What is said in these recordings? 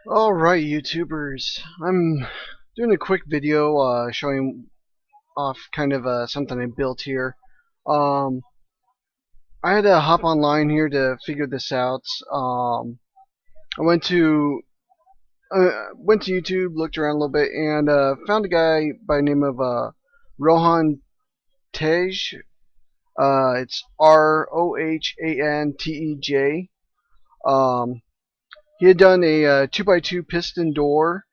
Alright, YouTubers, I'm doing a quick video showing off kind of something I built here. Um, I had to hop online here to figure this out. I went to YouTube, looked around a little bit, and found a guy by the name of Rohan Tej. It's Rohantej. Um, he had done a 2x2 piston door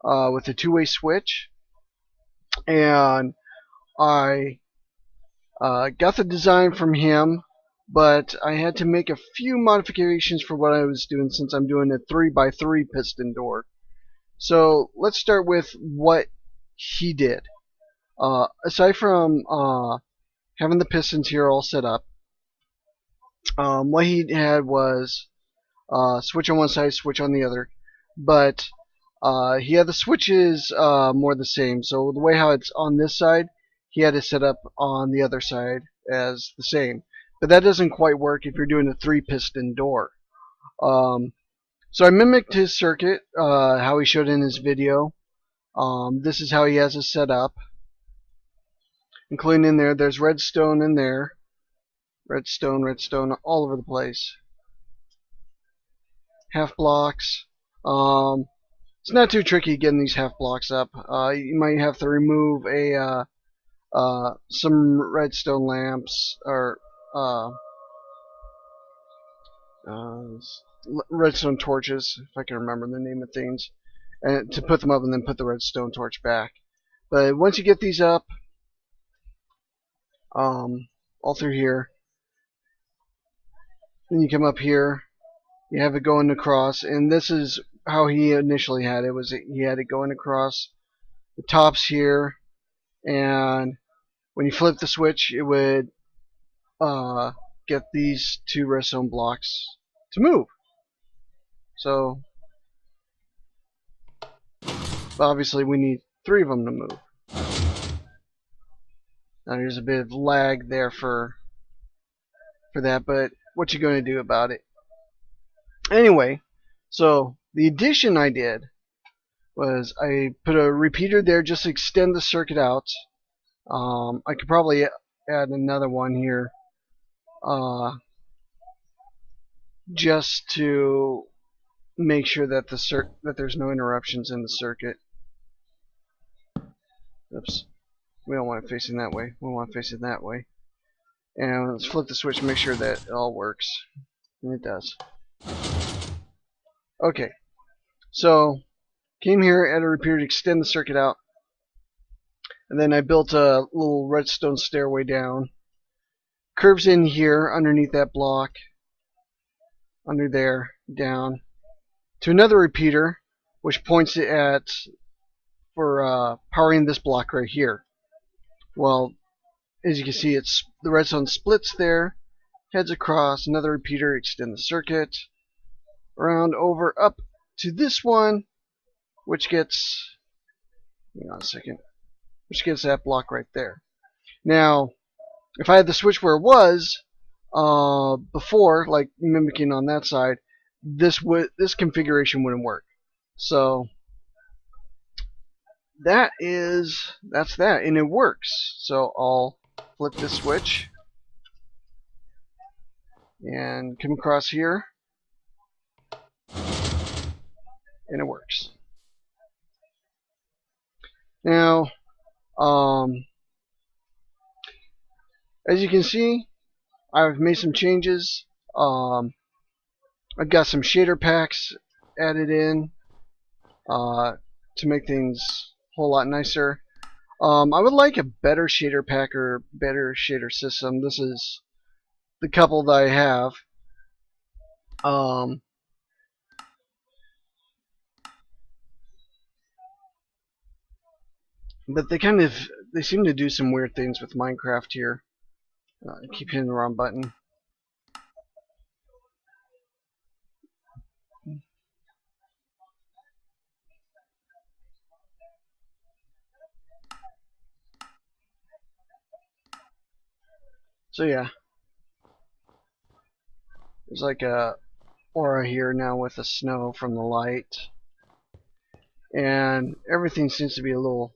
with a two-way switch, and I got the design from him, but I had to make a few modifications for what I was doing since I'm doing a 3x3 piston door. So let's start with what he did. Aside from having the pistons here all set up, what he had was switch on one side, switch on the other, but he had the switches more the same. So the way how it's on this side, he had it set up on the other side as the same. But that doesn't quite work if you're doing a 3-piston door. So I mimicked his circuit, how he showed in his video. This is how he has it set up, including in there. There's redstone in there, redstone all over the place. Half blocks. It's not too tricky getting these half blocks up. You might have to remove some redstone lamps or redstone torches, if I can remember the name of things, and to put them up and then put the redstone torch back. But once you get these up, all through here, then you come up here. You have it going across, and this is how he initially had it. He had it going across the tops here, and when you flip the switch, it would get these two redstone blocks to move. So obviously we need 3 of them to move. Now there's a bit of lag there for that, but what you going to do about it? Anyway, so the addition I did was I put a repeater there just to extend the circuit out. I could probably add another one here just to make sure that that there's no interruptions in the circuit. Oops, we don't want it facing that way. We want it facing that way. And let's flip the switch and make sure that it all works, and it does. Okay, so came here, added a repeater to extend the circuit out, and then I built a little redstone stairway down. Curves in here underneath that block, under there, down to another repeater, which points it at for powering this block right here. Well, as you can see, it's the redstone splits there, heads across, another repeater, extend the circuit, around, over, up to this one, which gets, hang on a second, which gets that block right there. Now, if I had the switch where it was before, like mimicking on that side, this configuration wouldn't work. So that's that, and it works. So I'll flip this switch and come across here, and it works. Now, as you can see, I've made some changes. I've got some shader packs added in to make things a whole lot nicer. I would like a better shader pack or better shader system. This is the couple that I have. But they seem to do some weird things with Minecraft here. I keep hitting the wrong button. So yeah, there's like a aura here now with the snow from the light. and everything seems to be a little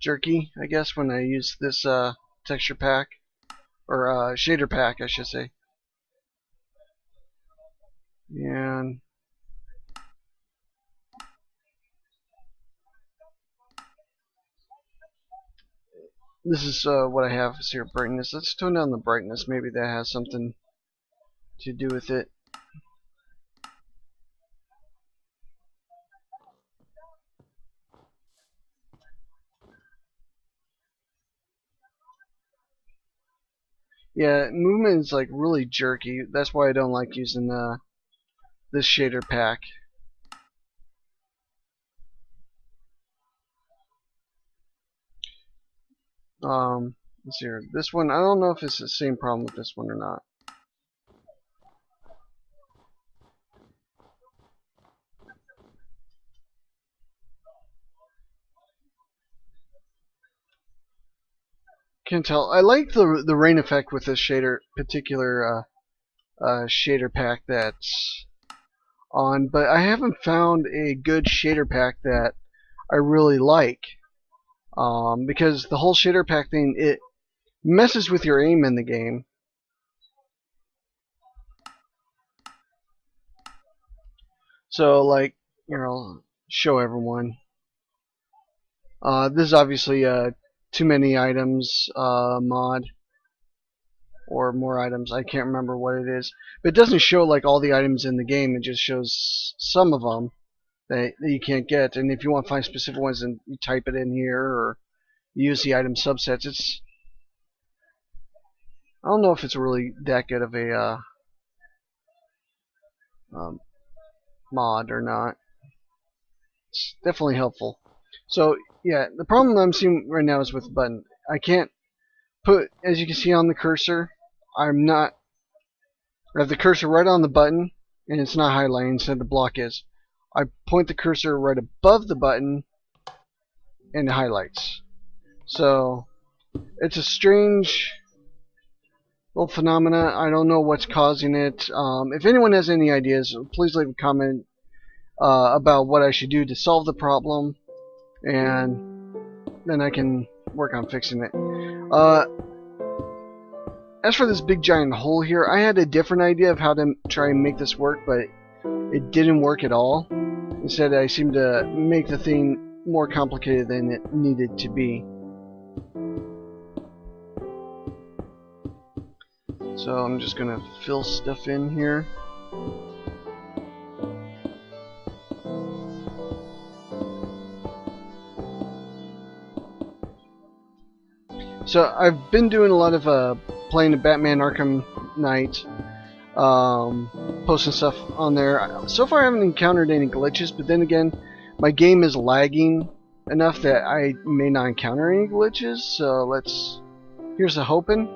jerky, I guess, when I use this texture pack, or shader pack, I should say. And this is what I have here, brightness. Let's tone down the brightness. Maybe that has something to do with it. Yeah, movement is like really jerky. That's why I don't like using this shader pack. Let's see here. This one, I don't know if it's the same problem with this one or not. Can't tell. I like the rain effect with this particular shader pack that's on, but I haven't found a good shader pack that I really like. Because the whole shader pack thing, it messes with your aim in the game. So, like, I'll show everyone. This is obviously too many items mod, or more items. I can't remember what it is, but it doesn't show like all the items in the game. It just shows some of them that you can't get. And if you want to find specific ones, then you type it in here or use the item subsets. I don't know if it's really that good of a mod or not. It's definitely helpful. So yeah, the problem I'm seeing right now is with the button. I can't put, as you can see on the cursor, I have the cursor right on the button and it's not highlighting, instead the block is. I point the cursor right above the button and it highlights. So it's a strange little phenomena. I don't know what's causing it. If anyone has any ideas, please leave a comment about what I should do to solve the problem, and then I can work on fixing it. As for this big giant hole here, I had a different idea of how to try and make this work, but it didn't work at all. Instead, I seemed to make the thing more complicated than it needed to be. So I'm just gonna fill stuff in here. So I've been doing a lot of playing the Batman Arkham Knight, posting stuff on there. So far I haven't encountered any glitches, but then again, my game is lagging enough that I may not encounter any glitches, so here's the hoping.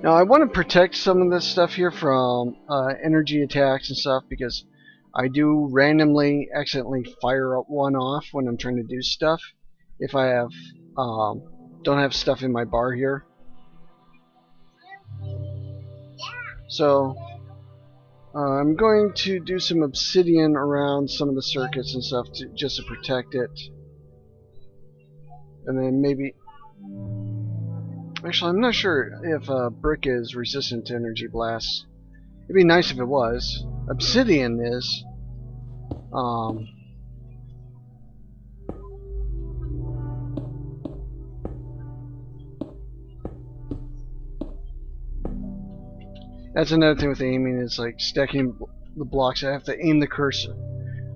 Now I want to protect some of this stuff here from energy attacks and stuff, because I do randomly accidentally fire one off when I'm trying to do stuff if I have don't have stuff in my bar here. So I'm going to do some obsidian around some of the circuits and stuff just to protect it, and then maybe. Actually, I'm not sure if brick is resistant to energy blasts. It'd be nice if it was. Obsidian is. That's another thing with aiming, is like stacking the blocks. I have to aim the cursor.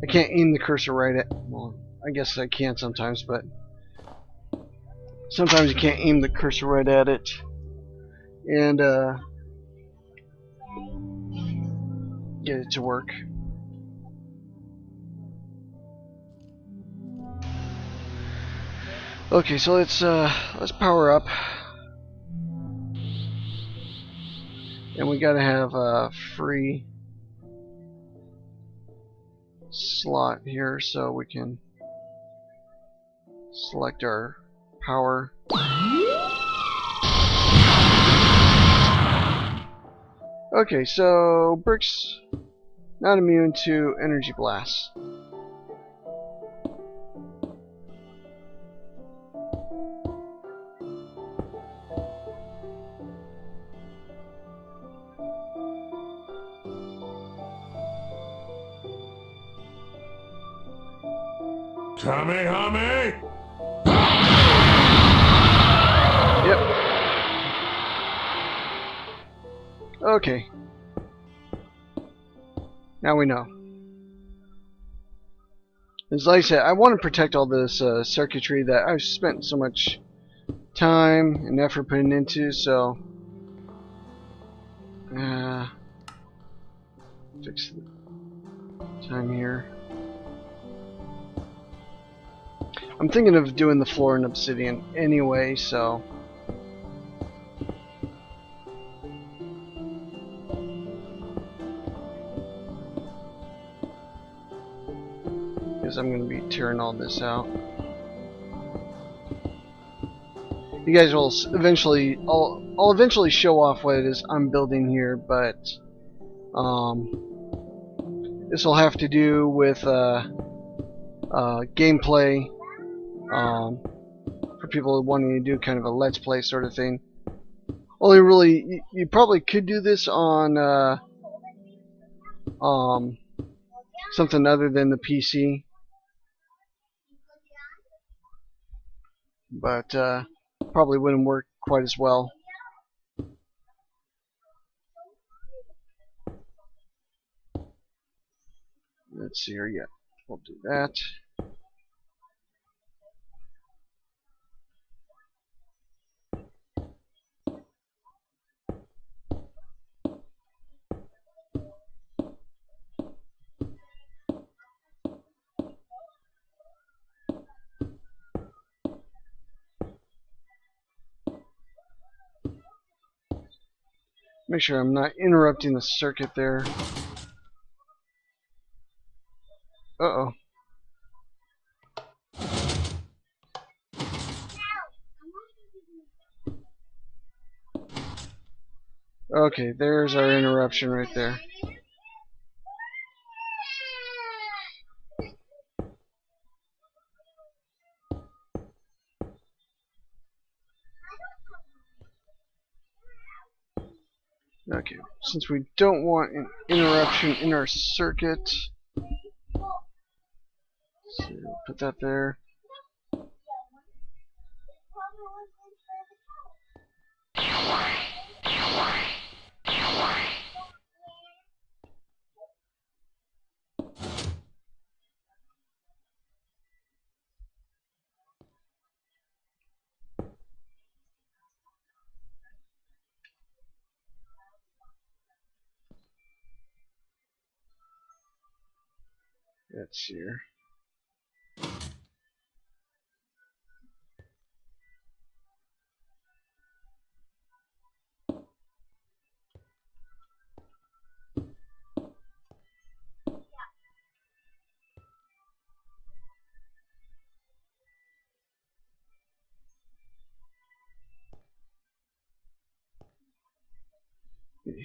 I can't aim the cursor right at. Well, I guess I can sometimes, but sometimes you can't aim the cursor right at it. And get it to work. Okay, so let's power up, and we gotta have a free slot here so we can select our power. Okay, so bricks Not immune to energy blasts. Tommy. Yep. Okay. Now we know. As like I said, I want to protect all this circuitry that I've spent so much time and effort putting into, so fix the time here. I'm thinking of doing the floor in obsidian anyway, so because I'm going to be tearing all this out. You guys will eventually, I'll eventually show off what it is I'm building here, but this will have to do with gameplay, for people wanting to do kind of a let's play sort of thing. Only really, you probably could do this on something other than the PC, but probably wouldn't work quite as well. Let's see here. Yeah, we'll do that. Make sure I'm not interrupting the circuit there. Uh-oh. Okay, there's our interruption right there. Okay, since we don't want an interruption in our circuit, so we'll put that there. Let's see here.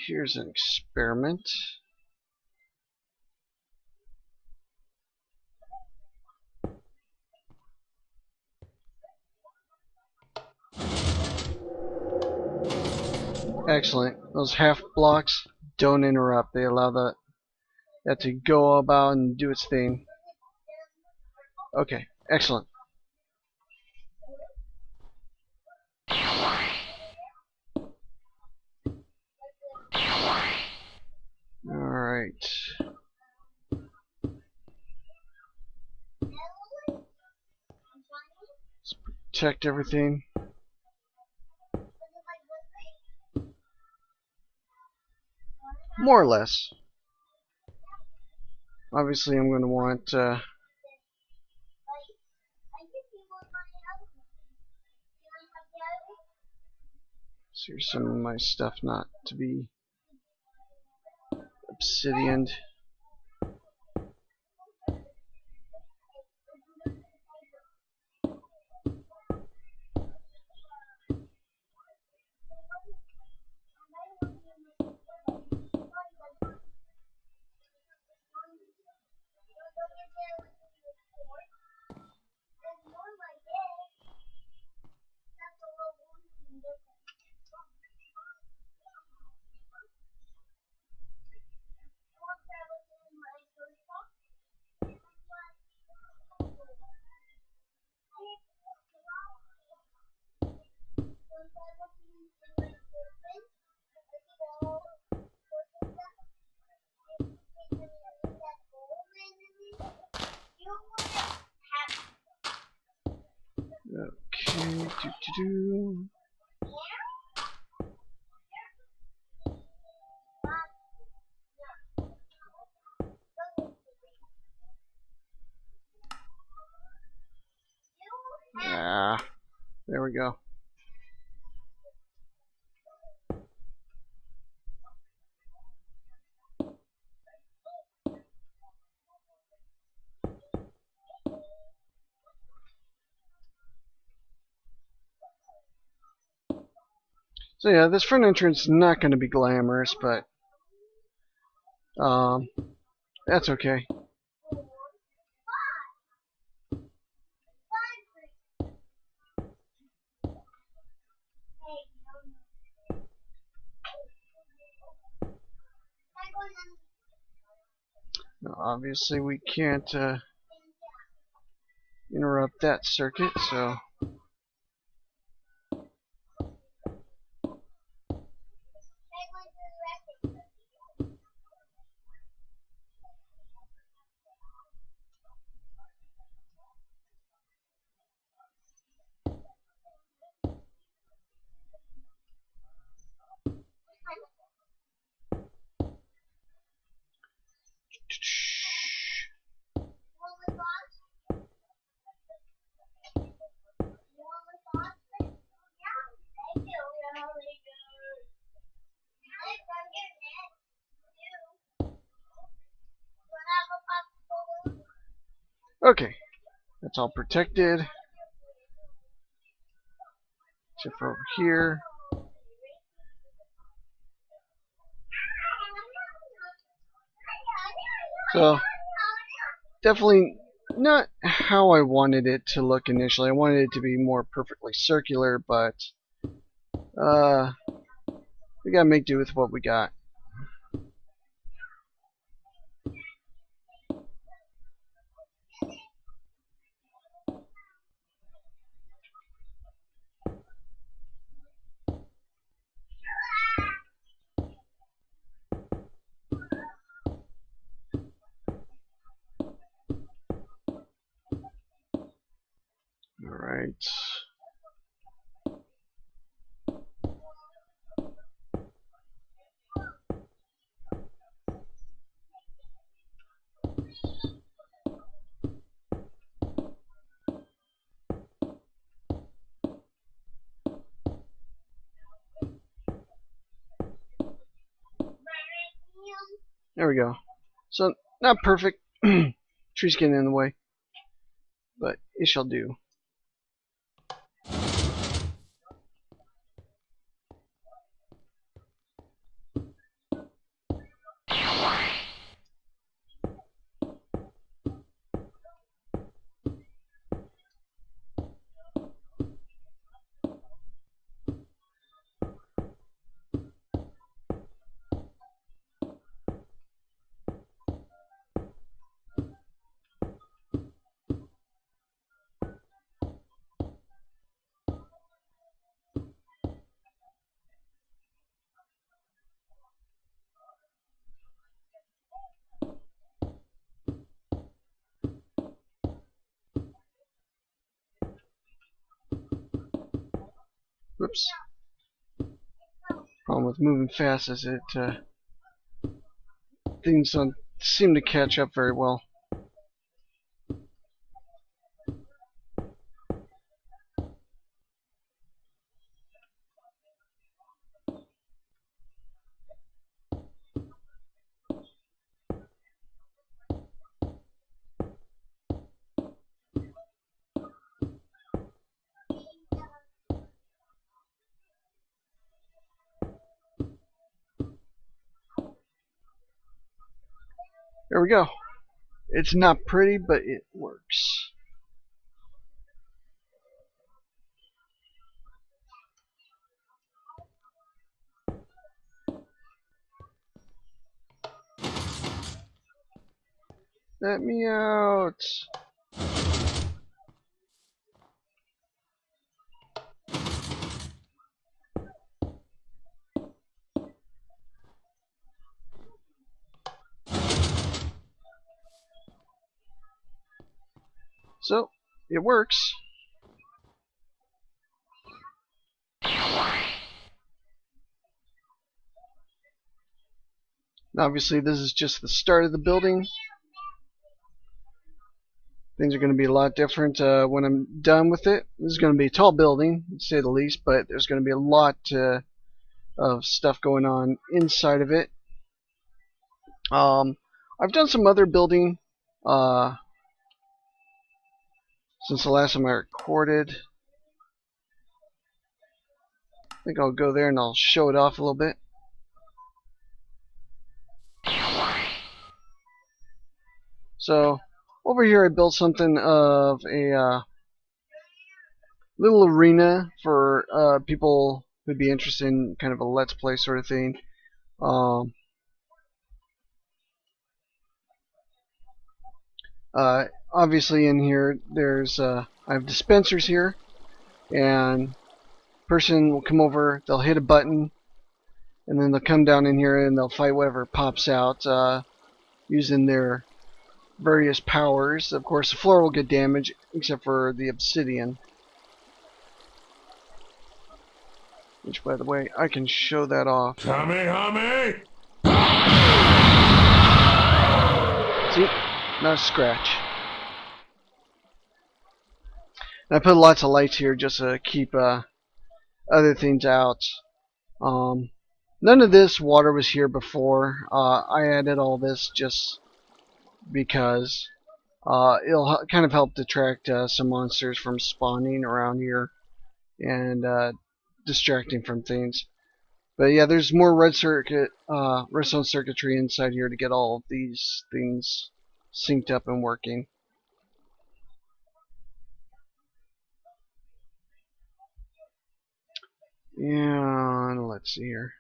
Here's an experiment. Excellent. Those half blocks don't interrupt. They allow that to go about and do its thing. Okay, excellent. Alright. Let's protect everything. More or less. Obviously, I'm going to want so here's some of my stuff not to be obsidianed. Do. Ah, there we go. So yeah, this front entrance is not going to be glamorous, but that's okay. Now, obviously, we can't interrupt that circuit, so. Okay, that's all protected. Except for over here. So, definitely not how I wanted it to look initially. I wanted it to be more perfectly circular, but we gotta make do with what we got. Alright. There we go. So, not perfect. Tree's getting in the way. But it shall do. Whoops. Problem with moving fast is it things don't seem to catch up very well. There we go. It's not pretty, but it works. Let me out. So, it works. Obviously, this is just the start of the building. Things are going to be a lot different when I'm done with it. This is going to be a tall building, to say the least, but there's going to be a lot of stuff going on inside of it. I've done some other building since the last time I recorded. I think I'll go there and I'll show it off a little bit. So over here I built something of a little arena for people who'd be interested in kind of a let's play sort of thing. Obviously in here there's I have dispensers here, and person will come over, they'll hit a button, and then they'll come down in here and they'll fight whatever pops out using their various powers. Of course the floor will get damaged except for the obsidian, which by the way I can show that off. Tommy! See? Not a scratch. And I put lots of lights here just to keep other things out. None of this water was here before. I added all this just because it'll kind of help detract some monsters from spawning around here and distracting from things. But yeah, there's more redstone circuitry inside here to get all of these things synced up and working. And let's see here.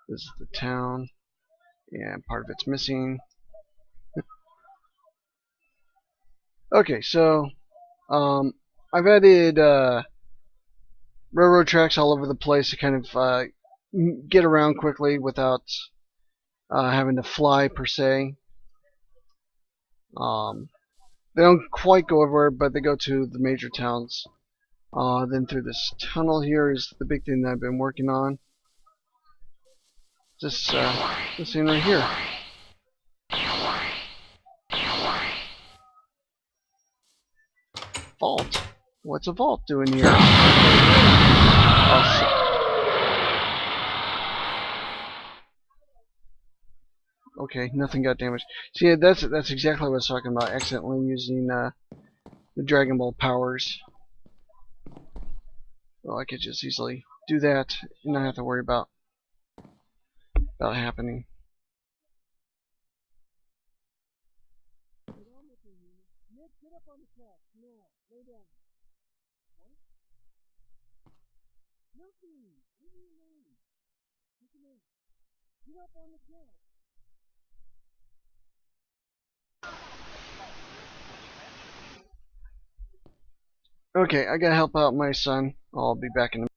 This is the town, and part of it's missing. Okay, so I've added railroad tracks all over the place to kind of get around quickly without having to fly per se. They don't quite go everywhere, but they go to the major towns. Then through this tunnel here is the big thing that I've been working on. This thing right here. Vault. What's a vault doing here? Okay, nothing got damaged. See, that's exactly what I was talking about. Accidentally using the Dragon Ball powers. Well, I could just easily do that and not have to worry about happening. Okay, I gotta help out my son. I'll be back in a minute.